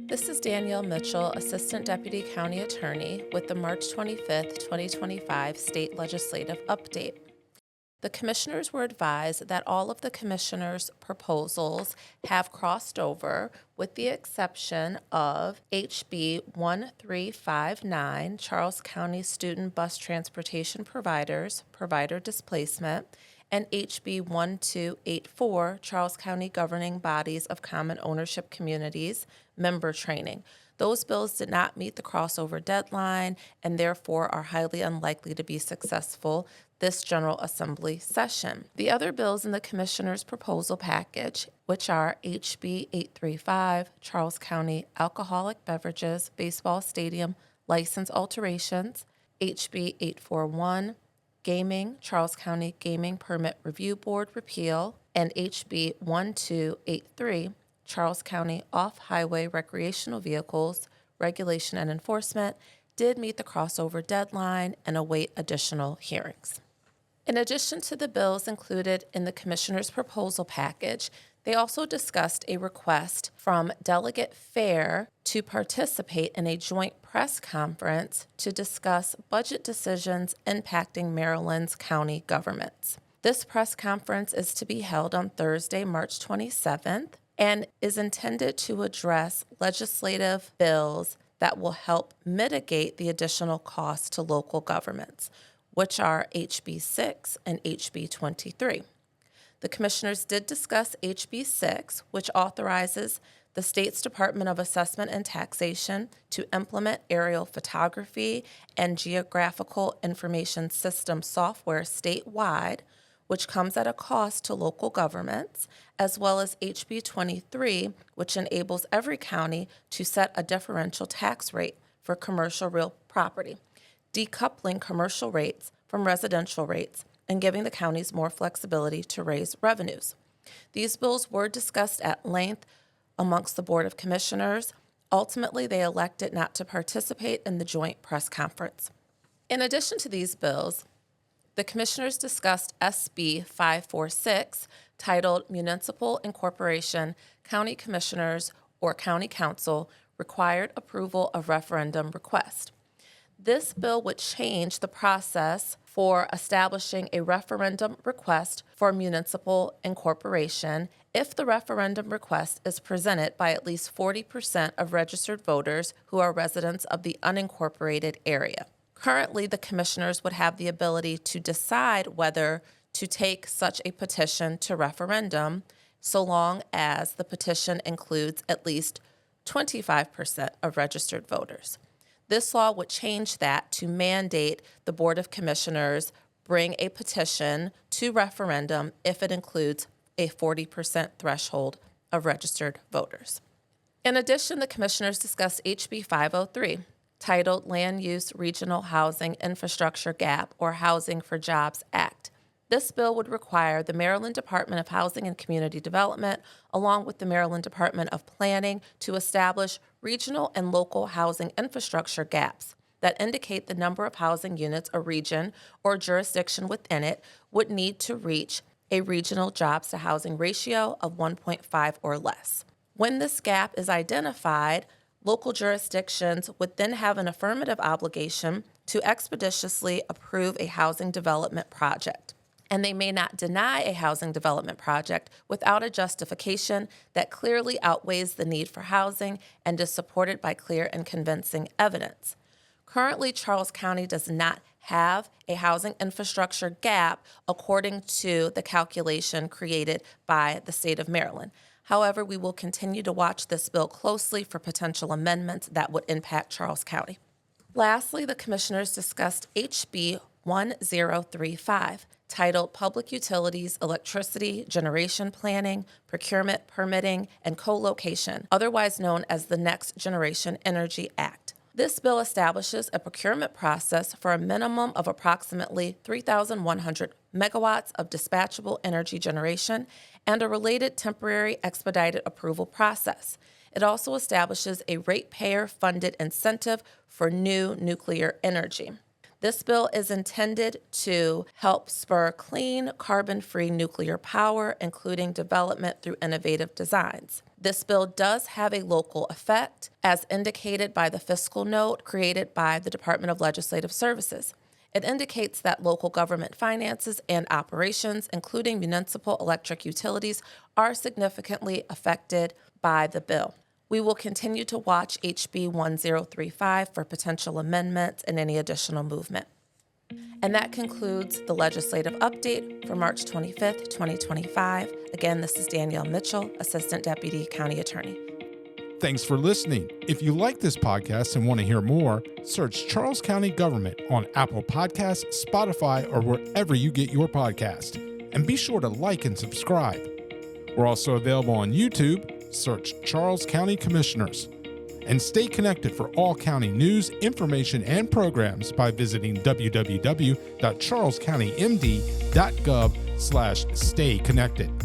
This is Danielle Mitchell, Assistant Deputy County Attorney with the March 25th, 2025 State Legislative Update. The commissioners were advised that all of the commissioners' proposals have crossed over, with the exception of HB 1359, Charles County Student Bus Transportation Providers, Provider Displacement, and HB 1284, Charles County Governing Bodies of Common Ownership Communities, Member Training. Those bills did not meet the crossover deadline and therefore are highly unlikely to be successful this General Assembly session. The other bills in the Commissioner's proposal package, which are HB 835, Charles County Alcoholic Beverages Baseball Stadium License Alterations, HB 841, Gaming, Charles County Gaming Permit Review Board Repeal, and HB 1283, Charles County Off-Highway Recreational Vehicles Regulation and Enforcement, did meet the crossover deadline and await additional hearings. In addition to the bills included in the Commissioner's proposal package, they also discussed a request from Delegate Fair to participate in a joint press conference to discuss budget decisions impacting Maryland's county governments. This press conference is to be held on Thursday, March 27th, and is intended to address legislative bills that will help mitigate the additional costs to local governments, which are HB 6 and HB 23. The commissioners did discuss HB 6, which authorizes the state's Department of Assessment and Taxation to implement aerial photography and geographical information system software statewide, which comes at a cost to local governments, as well as HB 23, which enables every county to set a differential tax rate for commercial real property, decoupling commercial rates from residential rates and giving the counties more flexibility to raise revenues. These bills were discussed at length amongst the Board of Commissioners. Ultimately, they elected not to participate in the joint press conference. In addition to these bills, the commissioners discussed SB 546, titled Municipal Incorporation, County Commissioners or County Council Required Approval of Referendum Request. This bill would change the process for establishing a referendum request for municipal incorporation if the referendum request is presented by at least 40% of registered voters who are residents of the unincorporated area. Currently, the commissioners would have the ability to decide whether to take such a petition to referendum, so long as the petition includes at least 25% of registered voters. This law would change that to mandate the Board of Commissioners bring a petition to referendum if it includes a 40% threshold of registered voters. In addition, the commissioners discussed HB 503, titled Land Use Regional Housing Infrastructure Gap or Housing for Jobs Act. This bill would require the Maryland Department of Housing and Community Development, along with the Maryland Department of Planning, to establish regional and local housing infrastructure gaps that indicate the number of housing units a region or jurisdiction within it would need to reach a regional jobs to housing ratio of 1.5 or less. When this gap is identified, local jurisdictions would then have an affirmative obligation to expeditiously approve a housing development project, and they may not deny a housing development project without a justification that clearly outweighs the need for housing and is supported by clear and convincing evidence. Currently, Charles County does not have a housing infrastructure gap according to the calculation created by the state of Maryland. However, we will continue to watch this bill closely for potential amendments that would impact Charles County. Lastly, the commissioners discussed HB 1035, titled Public Utilities Electricity Generation Planning, Procurement, Permitting, and Co-location, otherwise known as the Next Generation Energy Act. This bill establishes a procurement process for a minimum of approximately 3,100 megawatts of dispatchable energy generation and a related temporary expedited approval process. It also establishes a ratepayer-funded incentive for new nuclear energy. This bill is intended to help spur clean, carbon-free nuclear power, including development through innovative designs. This bill does have a local effect, as indicated by the fiscal note created by the Department of Legislative Services. It indicates that local government finances and operations, including municipal electric utilities, are significantly affected by the bill. We will continue to watch HB 1035 for potential amendments and any additional movement. And that concludes the legislative update for March 25th, 2025. Again, this is Danielle Mitchell, Assistant Deputy County Attorney. Thanks for listening. If you like this podcast and want to hear more, search Charles County Government on Apple Podcasts, Spotify, or wherever you get your podcast. And be sure to like and subscribe. We're also available on YouTube. Search Charles County Commissioners. And stay connected for all county news, information, and programs by visiting www.charlescountymd.gov/stay connected.